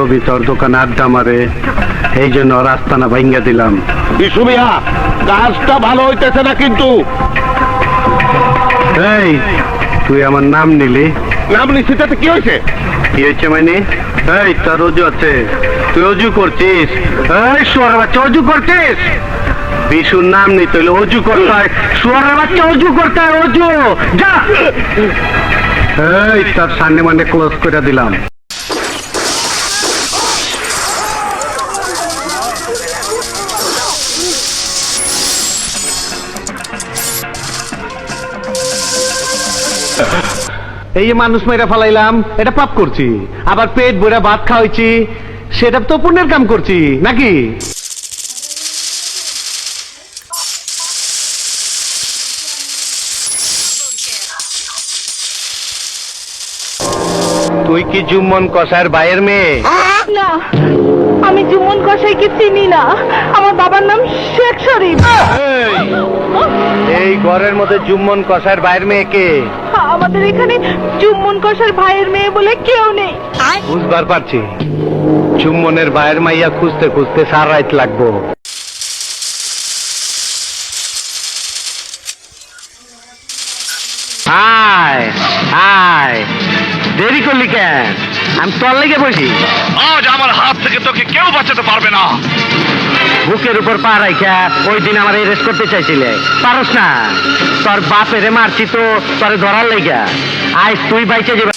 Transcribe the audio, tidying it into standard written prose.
নবী তোর দোকানে আড্ডা মারে, এই জন্য রাস্তানা ভাঙ্গা দিলাম। বিশু মিয়া, কাজটা ভালো হইতেছে না কিন্তু। এই তুই আমার নাম নিলি? নাম নিচ্ছি তাতে কি হয়েছে? কি হয়েছে মানে? এই তোর অজু আছে, তুই অজু করছিস? এই শুয়ার বাচ্চা অজু করছিস? বিশুর নাম নিতে হইলে অজু করতে হয়, শুয়ারের বাচ্চা অজু করতে হয়, অজু। যা, এই তার সামনে মানে ক্লোজ করে দিলাম। এই যে মানুষ মেরে ফেলাইলাম, এটা পাপ করছি। আবার পেট ভরে ভাত খাওয়াইছি, সেটা তো পুণ্যের কাম করছি নাকি? তুই কি জুম্মন কষার ভাইয়ের মেয়ে? না, আমি জুমন কসাইকে চিনি না। আমার বাবার নাম শেখ শরীফ। এই ঘরের মধ্যে জুম্মন কষার ভাইয়ের মেয়ে কে? আমাদের এখানে জুম্মন কসার ভাইয়ের মেয়ে বলে কেউ নেই। বুঝবার পারছি, জুম্মনের ভাইয়ের মাইয়া খুঁজতে খুঁজতে সারা রাত লাগবো। আয় আয়, দেরি করলি কেন? আমি তোর লেগে বসি। আজ আমার হাত থেকে তোকে কেউ বাঁচাতে পারবে না। বুকের উপর পা রাখা ওই দিন আমার এরেস্ট করতে চাইছিলে, পারস না? তোর বাপেরে মারছি তো তোরে ধরার লেগা। আজ তুই বাইচে যাবে।